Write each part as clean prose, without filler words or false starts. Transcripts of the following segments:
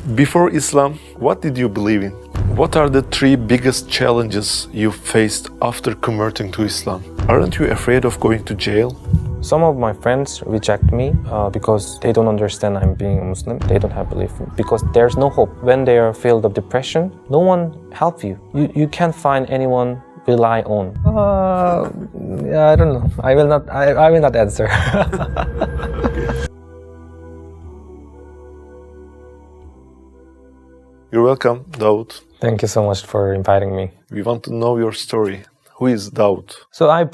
Before Islam, what did you believe in? What are the three biggest challenges you faced after converting to Islam? Aren't you afraid of going to jail? Some of my friends reject me because they don't understand I'm being a Muslim. They don't have belief because there's no hope. When they are filled of depression, no one help you. You can't find anyone rely on. I don't know. I will not answer. You're welcome, Dawood. Thank you so much for inviting me. We want to know your story. Who is Dawood? So I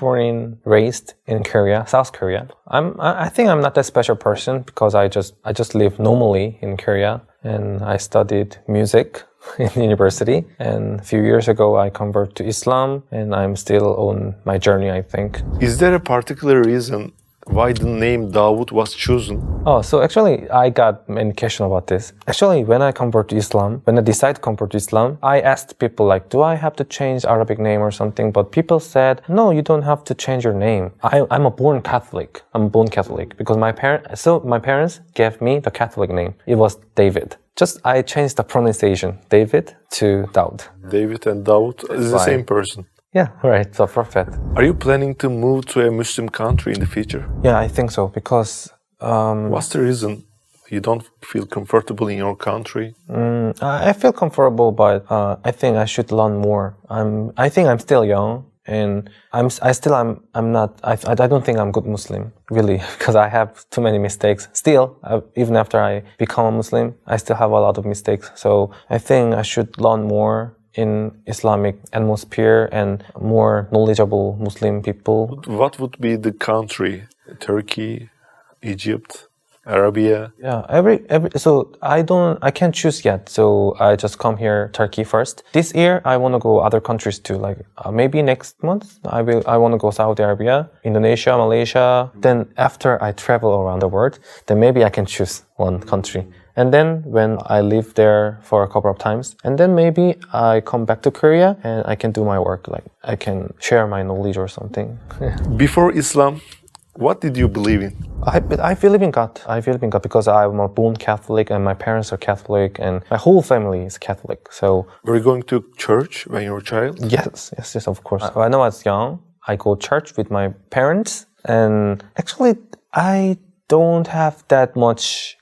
raised in Korea, South Korea. I think I'm not that special person because I just live normally in Korea, and I studied music in university. And a few years ago, I converted to Islam, and I'm still on my journey, I think. Is there a particular reason why the name Dawood was chosen? So actually, I got many questions about this. Actually, when I decided to convert to Islam, I asked people like, do I have to change Arabic name or something? But people said, no, you don't have to change your name. I'm a born Catholic. Because my parents gave me the Catholic name. It was David. I changed the pronunciation, David to Dawood. David and Dawood is the same person. Yeah, right, the prophet. Are you planning to move to a Muslim country in the future? Yeah, I think so, because... What's the reason you don't feel comfortable in your country? I feel comfortable, but I think I should learn more. I think I'm still young, and I don't think I'm a good Muslim, really, because I have too many mistakes. Still, even after I become a Muslim, I still have a lot of mistakes. So I think I should learn more in Islamic atmosphere and more knowledgeable Muslim people. What would be the country? Turkey, Egypt, Arabia? Yeah, so I can't choose yet. So I just come here, Turkey first. This year, I want to go other countries too. Like maybe next month, I want to go Saudi Arabia, Indonesia, Malaysia. Then after I travel around the world, then maybe I can choose one country. And then when I live there for a couple of times, and then maybe I come back to Korea and I can do my work. Like I can share my knowledge or something. Before Islam, what did you believe in? I believe in God. I believe in God because I'm a born Catholic and my parents are Catholic and my whole family is Catholic. So were you going to church when you were a child? Yes, of course. When I was young, I go to church with my parents, and actually I don't have that much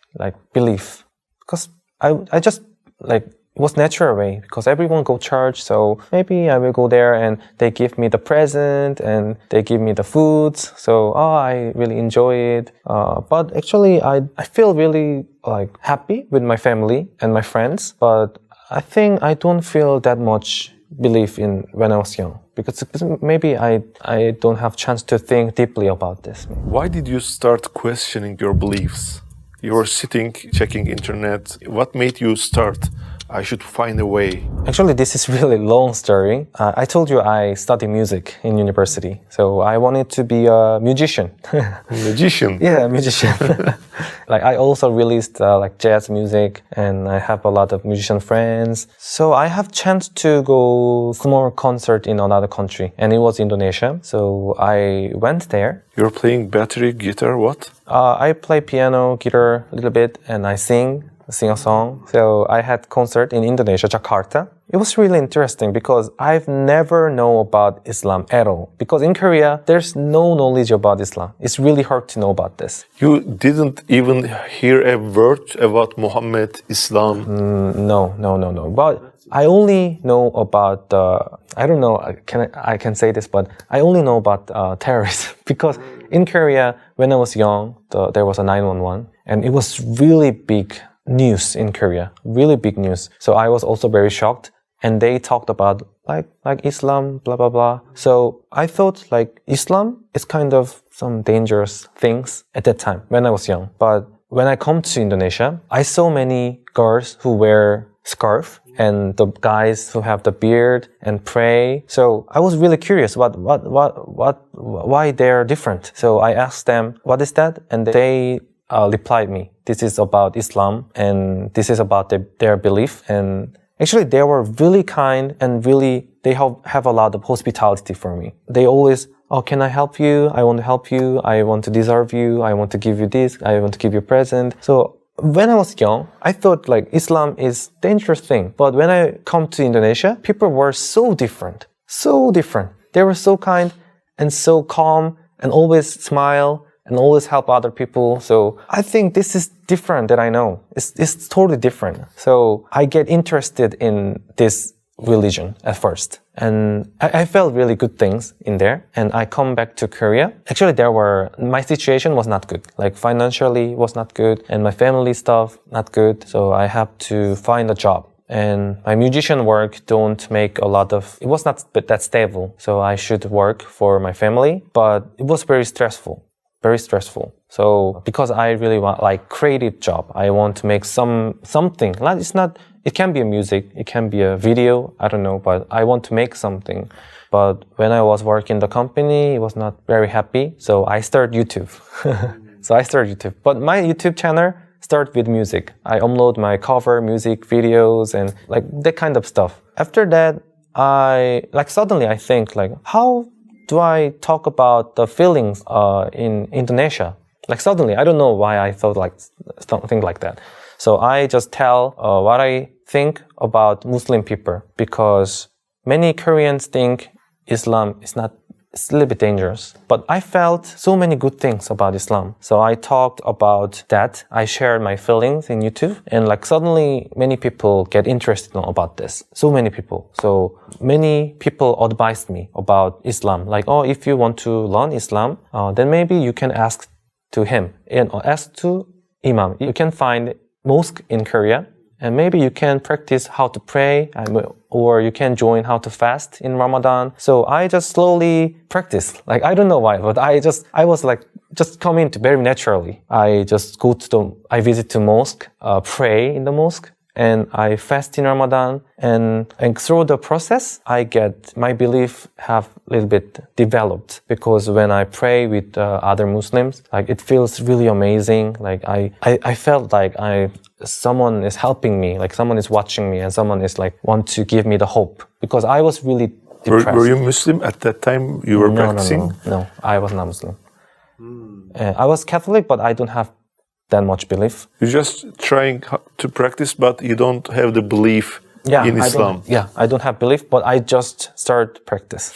belief because I just it was natural way because everyone go church, so maybe I will go there and they give me the present and they give me the foods, so I really enjoy it. But actually I feel really happy with my family and my friends, but I think I don't feel that much belief in when I was young because maybe I don't have chance to think deeply about this. Why did you start questioning your beliefs? You were sitting, checking internet. What made you start? I should find a way. Actually, this is really long story. I told you I studied music in university, so I wanted to be a musician. Musician? Yeah, a musician. I also released jazz music, and I have a lot of musician friends. So I have chance to go small concert in another country, and it was Indonesia. So I went there. You're playing battery, guitar, what? I play piano, guitar a little bit, and I sing a song. So I had concert in Indonesia, Jakarta. It was really interesting because I've never known about Islam at all. Because in Korea, there's no knowledge about Islam. It's really hard to know about this. You didn't even hear a word about Muhammad, Islam? No. But I only know about, I don't know, I can say this, but I only know about terrorists. Because in Korea, when I was young, there was a 911. And it was really big news in Korea, really big news. So I was also very shocked, and they talked about like Islam, blah blah blah. So I thought Islam is kind of some dangerous things at that time when I was young. But when I come to Indonesia, I saw many girls who wear scarf and the guys who have the beard and pray. So I was really curious why they're different. So I asked them, what is that? And they replied me, this is about Islam and this is about their belief. And actually they were really kind and really, they have a lot of hospitality for me. They always, can I help you? I want to help you. I want to deserve you. I want to give you this. I want to give you a present. So when I was young, I thought like Islam is dangerous thing. But when I come to Indonesia, people were so different. So different. They were so kind and so calm and always smile and always help other people. So I think this is different that I know. It's totally different. So I get interested in this religion at first. And I felt really good things in there. And I come back to Korea. Actually, my situation was not good. Like financially was not good. And my family stuff, not good. So I have to find a job. And my musician work don't make a lot of, it was not that stable. So I should work for my family. But it was very stressful. Very stressful. So because I really want like creative job, I want to make something. Like it can be a music, it can be a video, I don't know, but I want to make something. But when I was working the company, it was not very happy. So I started YouTube. But my YouTube channel started with music. I upload my cover music videos and like that kind of stuff. After that, suddenly I think like, how do I talk about the feelings in Indonesia? Like suddenly, I don't know why I thought like something like that. So I just tell what I think about Muslim people because many Koreans think Islam is not, it's a little bit dangerous. But I felt so many good things about Islam. So I talked about that. I shared my feelings in YouTube. And like suddenly many people get interested about this. So many people. So many people advised me about Islam. Like, oh, if you want to learn Islam, then maybe you can ask to him and ask to Imam. You can find mosque in Korea. And maybe you can practice how to pray, or you can join how to fast in Ramadan. So I just slowly practice. Like, I don't know why, but I was like, just come into very naturally. I just I visit the mosque, pray in the mosque, and I fast in Ramadan. And through the process, my belief have a little bit developed. Because when I pray with other Muslims, like it feels really amazing. Like I felt like someone is helping me, like someone is watching me and someone is like want to give me the hope. Because I was really depressed. Were you Muslim at that time you were practicing? No, I was not Muslim. I was Catholic, but I don't have that much belief. You're just trying to practice, but you don't have the belief in Islam. I don't have belief, but I just start practice.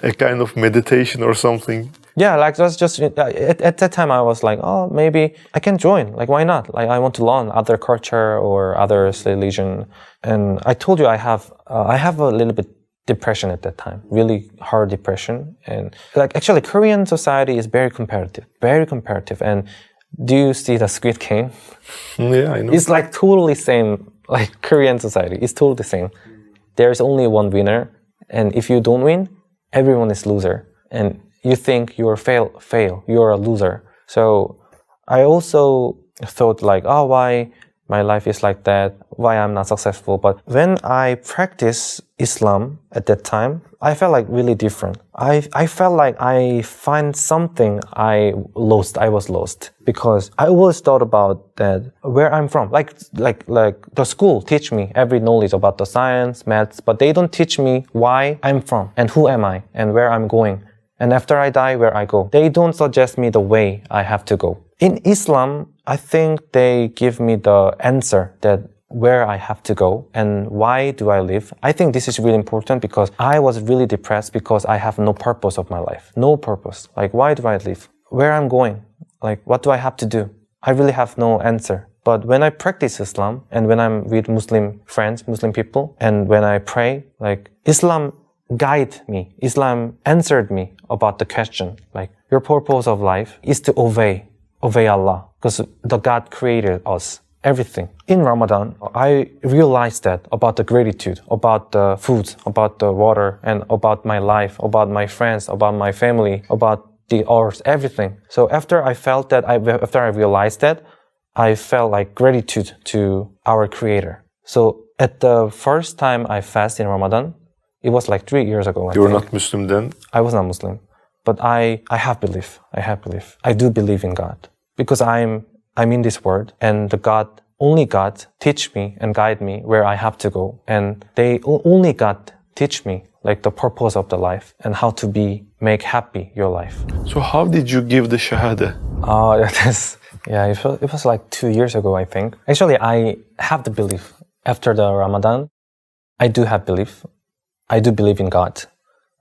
A kind of meditation or something. Yeah, like that's just at that time I was like, oh, maybe I can join. Like, why not? Like, I want to learn other culture or other religion. And I told you I have a little bit depression at that time, really hard depression. And like actually, Korean society is very competitive. And do you see the Squid Game? Yeah, I know. It's like totally same, like Korean society. It's totally the same. There's only one winner. And if you don't win, everyone is loser. And you think you're fail, you're a loser. So I also thought like, oh, why my life is like that? Why I'm not successful? But when I practice Islam at that time, I felt like really different. I felt like I find something I was lost because I always thought about that where I'm from. Like the school teach me every knowledge about the science, maths, but they don't teach me why I'm from and who am I and where I'm going. And after I die, where I go. They don't suggest me the way I have to go. In Islam, I think they give me the answer that where I have to go and why do I live. I think this is really important because I was really depressed because I have no purpose of my life. No purpose. Like, why do I live? Where I'm going? Like, what do I have to do? I really have no answer. But when I practice Islam and when I'm with Muslim friends, Muslim people, and when I pray, like, Islam guide me. Islam answered me about the question, like, your purpose of life is to obey Allah, because the God created us, everything. In Ramadan, I realized that about the gratitude, about the food, about the water, and about my life, about my friends, about my family, about the earth, everything. So after I realized that, I felt like gratitude to our Creator. So at the first time I fast in Ramadan, it was like 3 years ago. You were not Muslim then? I was not Muslim. But I have belief. I do believe in God. Because I'm in this world and only God teach me and guide me where I have to go. And only God teach me like the purpose of the life and how to make happy your life. So how did you give the Shahada? Yeah, it was like 2 years ago, I think. Actually, I have the belief. After the Ramadan, I do have belief. I do believe in God.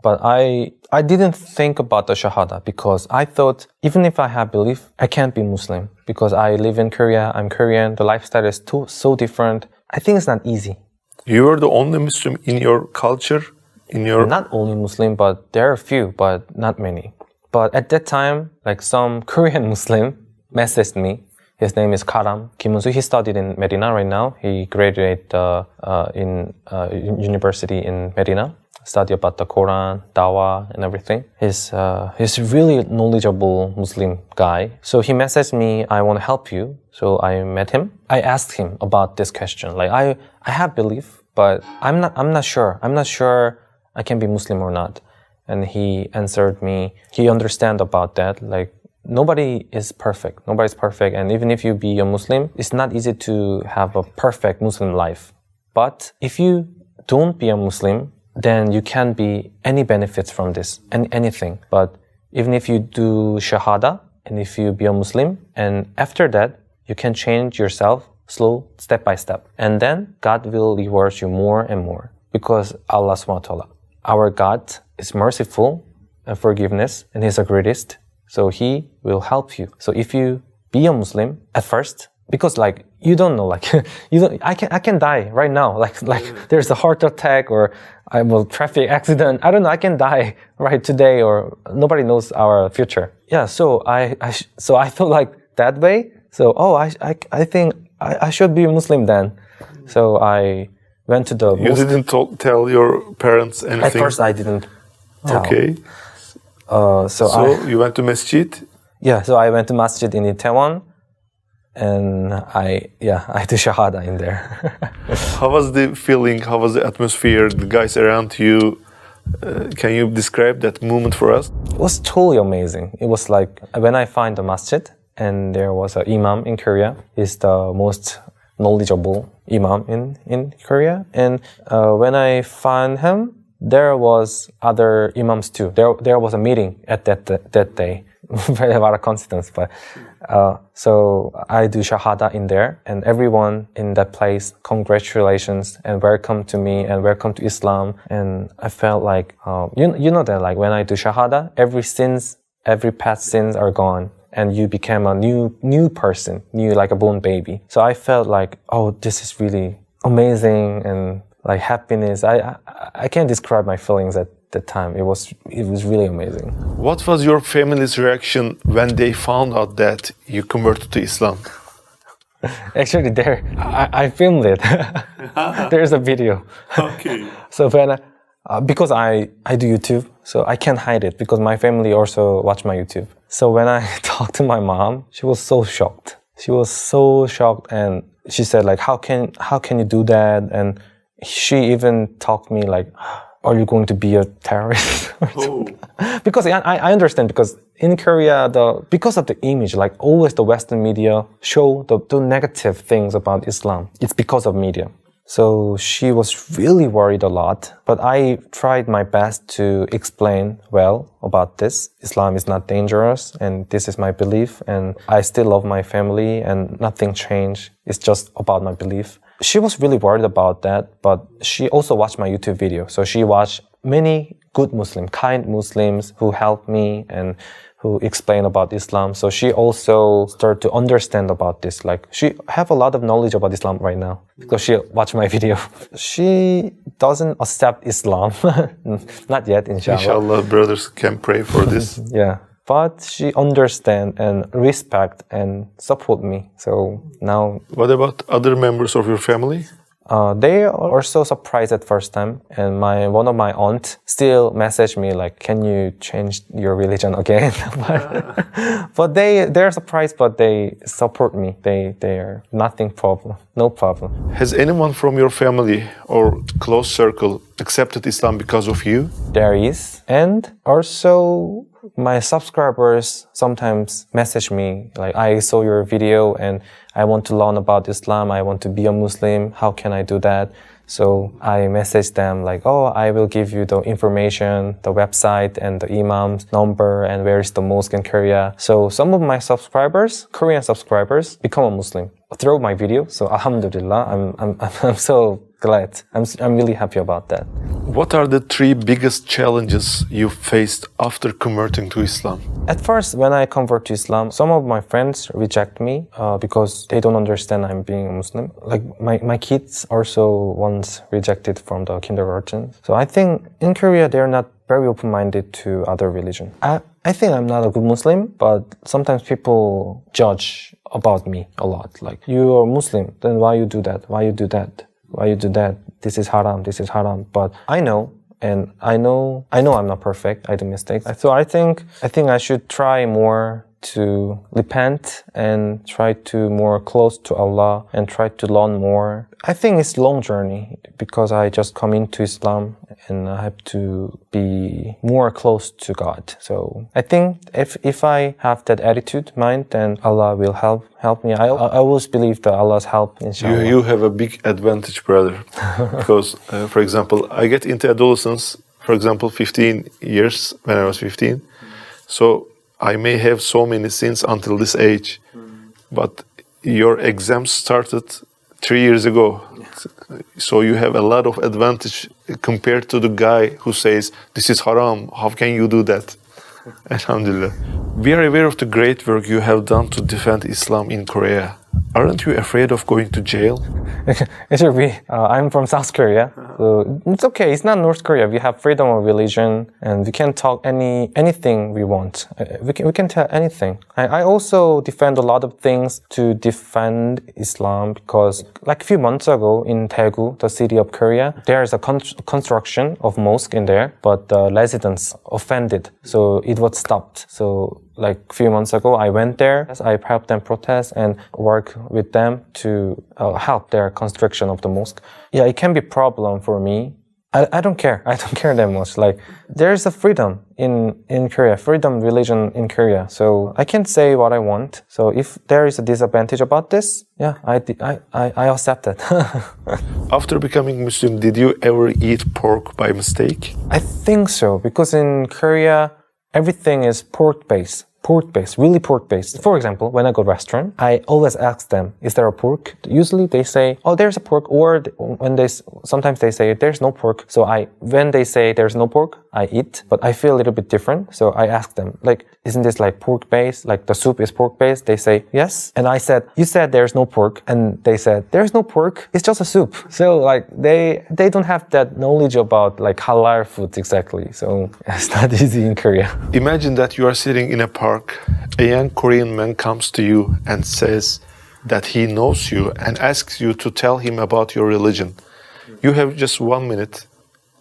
But I didn't think about the Shahada because I thought even if I have belief, I can't be Muslim because I live in Korea, I'm Korean, the lifestyle is so different. I think it's not easy. You were the only Muslim in your culture? Not only Muslim, but there are a few, but not many. But at that time, like some Korean Muslim messaged me. His name is Karam Kim-Won-soo. He studied in Medina right now. He graduated in university in Medina. Study about the Quran, Dawah, and everything. He's really knowledgeable Muslim guy. So he messaged me, I want to help you. So I met him. I asked him about this question. Like I have belief, but I'm not sure. I'm not sure I can be Muslim or not. And he answered me. He understand about that. Like nobody is perfect. Nobody's perfect. And even if you be a Muslim, it's not easy to have a perfect Muslim life. But if you don't be a Muslim, then you can be any benefits from this, and anything. But even if you do Shahada, and if you be a Muslim, and after that, you can change yourself slow, step by step. And then God will reward you more and more. Because Allah subhanahu wa ta'ala, our God is merciful and forgiveness, and He's the greatest. So He will help you. So if you be a Muslim at first, because like you don't know, like I can die right now, like there's a heart attack or I will traffic accident. I don't know. I can die right today, or nobody knows our future. Yeah. So I felt like that way. So I think I should be a Muslim then. So I went to the. You didn't tell your parents anything. At first, I didn't tell. Okay. So you went to masjid. Yeah. So I went to masjid in Itaewon. And I do Shahada in there. How was the feeling? How was the atmosphere? The guys around you? Can you describe that moment for us? It was totally amazing. It was like when I find the masjid and there was an imam in Korea. He's the most knowledgeable imam in Korea. And when I found him, there was other imams too. There was a meeting at that day. Very a lot of coincidence, but so I do Shahada in there, and everyone in that place, congratulations and welcome to me and welcome to Islam. And I felt like you know that like when I do Shahada, every past sins are gone, and you become a new person, new like a born baby. So I felt like, oh, this is really amazing and like happiness. I can't describe my feelings at the time. It was really amazing. What was your family's reaction when they found out that you converted to Islam? Actually, I filmed it. There's a video. Okay. So when because I do YouTube, so I can't hide it because my family also watch my YouTube. So when I talked to my mom, she was so shocked. She was so shocked, and she said like, how can you do that? And she even talked to me like, are you going to be a terrorist? Because I understand, because in Korea, because of the image, like always the Western media show the negative things about Islam. It's because of media. So she was really worried a lot, but I tried my best to explain well about this. Islam is not dangerous, and this is my belief, and I still love my family, and nothing changed. It's just about my belief. She was really worried about that, but she also watched my YouTube video. So she watched many good Muslims, kind Muslims who helped me and who explain about Islam. So she also started to understand about this. Like she have a lot of knowledge about Islam right now because she watched my video. She doesn't accept Islam, not yet, inshallah. Inshallah, brothers can pray for this. Yeah, but she understand and respect and support me. So now. What about other members of your family? They are also surprised at first time, and one of my aunt still messaged me like, "Can you change your religion again?" but they're surprised, but they support me. They are no problem. Has anyone from your family or close circle accepted Islam because of you? There is, and also my subscribers sometimes message me like, I saw your video and I want to learn about Islam. I want to be a Muslim. How can I do that? So I message them like, oh, I will give you the information, the website and the imam's number and where is the mosque in Korea. So some of my subscribers, Korean subscribers, become a Muslim through my video. So alhamdulillah, I'm so glad. I'm really happy about that. What are the 3 biggest challenges you faced after converting to Islam? At first, when I convert to Islam, some of my friends reject me because they don't understand I'm being a Muslim. Like my kids also once rejected from the kindergarten. So I think in Korea, they're not very open-minded to other religion. I think I'm not a good Muslim, but sometimes people judge about me a lot. Like, you are Muslim, then why you do that? Why you do that? Why you do that? This is haram, this is haram. But I know, and I know I'm not perfect, I do mistakes. So I think I should try more to repent and try to more close to Allah and try to learn more. I think it's a long journey because I just come into Islam and I have to be more close to God. So I think if I have that attitude, mind, then Allah will help me. I always believe that Allah's help, inshallah. You have a big advantage, brother. Because, for example, I get into adolescence, for example, 15 years when I was 15. So I may have so many sins until this age, but your exams started 3 years ago. So you have a lot of advantage compared to the guy who says, this is haram, how can you do that? Alhamdulillah. We are aware of the great work you have done to defend Islam in Korea. Aren't you afraid of going to jail? It should be. I'm from South Korea, so it's okay. It's not North Korea. We have freedom of religion, and we can talk anything we want. We can tell anything. I also defend a lot of things to defend Islam because, like a few months ago in Daegu, the city of Korea, there is a construction of mosque in there, but the residents offended, so it was stopped. So, like a few months ago, I went there. I helped them protest and work with them to help their construction of the mosque. Yeah, it can be a problem for me. I don't care. I don't care that much. Like, there's a freedom in Korea, freedom religion in Korea. So I can say what I want. So if there is a disadvantage about this, yeah, I accept it. After becoming Muslim, did you ever eat pork by mistake? I think so, because in Korea, everything is pork-based, really pork-based. For example, when I go to a restaurant, I always ask them, is there a pork? Usually they say, oh, there's a pork, or sometimes they say, there's no pork. So when they say there's no pork, I eat, but I feel a little bit different. So I ask them, like, isn't this like pork-based? Like the soup is pork-based? They say, yes. And I said, you said there's no pork. And they said, there's no pork. It's just a soup. So like they don't have that knowledge about like halal food exactly. So it's not easy in Korea. Imagine that you are sitting in a park. A young Korean man comes to you and says that he knows you and asks you to tell him about your religion. You have just 1 minute.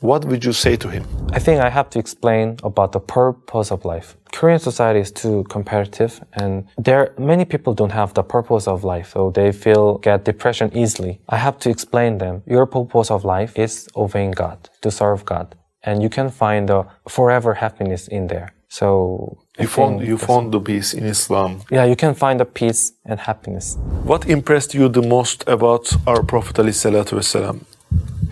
What would you say to him? I think I have to explain about the purpose of life. Korean society is too competitive, and many people don't have the purpose of life, so they get depression easily. I have to explain them. Your purpose of life is obeying God, to serve God, and you can find the forever happiness in there. So you found the peace in Islam. Yeah, you can find the peace and happiness. What impressed you the most about our Prophet ﷺ?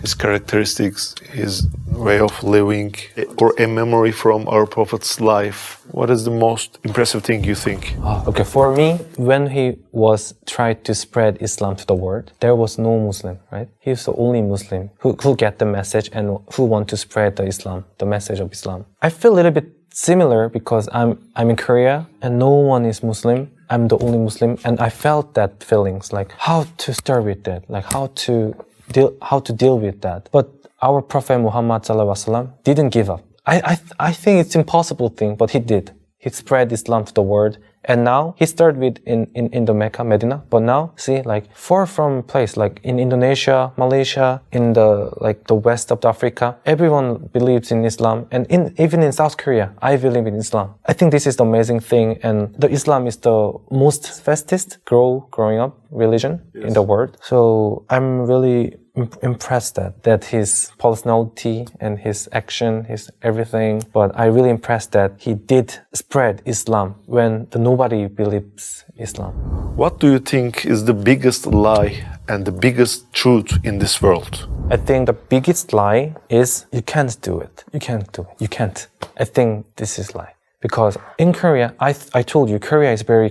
His characteristics, his way of living, or a memory from our Prophet's life? What is the most impressive thing you think? Okay, for me, when he was trying to spread Islam to the world, there was no Muslim, right? He was the only Muslim who get the message and who want to spread the message of Islam. I feel a little bit similar because I'm in Korea and no one is Muslim. I'm the only Muslim, and I felt that feelings, like how to start with that, like how to deal with that. But our Prophet Muhammad ﷺ didn't give up. I think it's impossible thing, but he did. He spread Islam to the world. And now he started with in the Mecca, Medina. But now, see, like far from place, like in Indonesia, Malaysia, in the west of Africa, everyone believes in Islam. And even in South Korea, I believe in Islam. I think this is the amazing thing. And the Islam is the most fastest growing up religion in the world. So I'm really impressed that his personality and his action, his everything. But I really impressed that he did spread Islam when nobody believes Islam. What do you think is the biggest lie and the biggest truth in this world? I think the biggest lie is you can't do it. You can't do it. You can't. I think this is lie. Because in Korea, I told you, Korea is very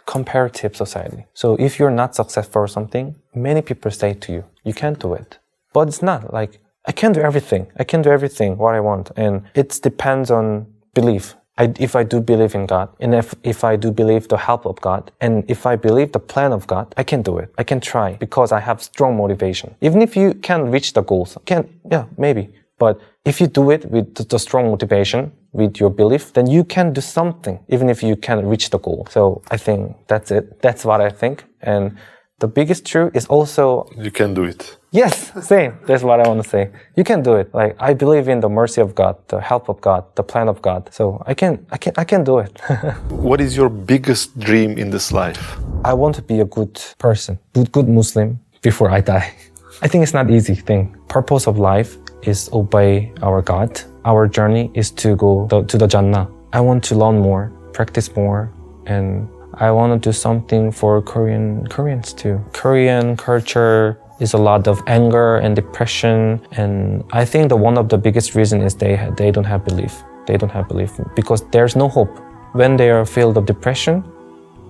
comparative society. So if you're not successful or something, many people say to you, you can't do it. But it's not like, I can do everything. I can do everything what I want. And it depends on belief. If I do believe in God, and if I do believe the help of God, and if I believe the plan of God, I can do it. I can try because I have strong motivation. Even if you can't reach the goals, maybe. But if you do it with the strong motivation, with your belief, then you can do something, even if you can't reach the goal. So I think that's it. That's what I think. And the biggest truth is also... You can do it. Yes, same. That's what I want to say. You can do it. Like, I believe in the mercy of God, the help of God, the plan of God. So I can do it. What is your biggest dream in this life? I want to be a good person, good Muslim before I die. I think it's not easy thing. Purpose of life is obey our God. Our journey is to go to the Jannah. I want to learn more, practice more, and I want to do something for Koreans too. Korean culture is a lot of anger and depression, and I think one of the biggest reason is they don't have belief. They don't have belief because there's no hope. When they are filled of depression,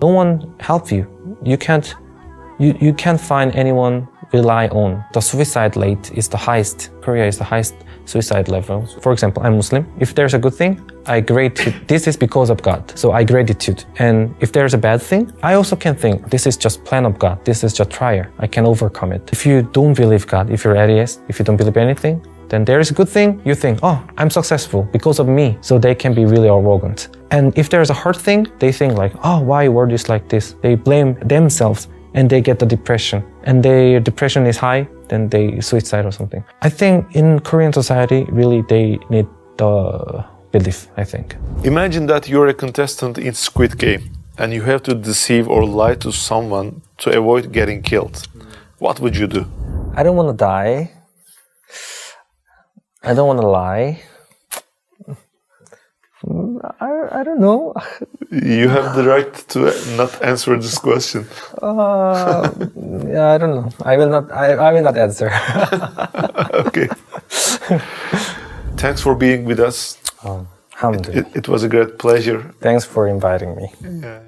no one help you. You can't find anyone rely on. The suicide rate is the highest. Korea is the highest suicide level. For example, I'm Muslim. If there's a good thing, I gratitude. This is because of God. So I gratitude. And if there's a bad thing, I also can think this is just plan of God. This is just trial. I can overcome it. If you don't believe God, if you're atheist, if you don't believe anything, then there is a good thing. You think, oh, I'm successful because of me. So they can be really arrogant. And if there's a hard thing, they think like, oh, why world is like this? They blame themselves. And they get the depression. And their depression is high, then they suicide or something. I think in Korean society, really they need the belief, I think. Imagine that you're a contestant in Squid Game and you have to deceive or lie to someone to avoid getting killed. What would you do? I don't want to die. I don't want to lie. I don't know. You have the right to not answer this question. Yeah, I don't know. I will not answer. Okay. Thanks for being with us. It was a great pleasure. Thanks for inviting me. Yeah.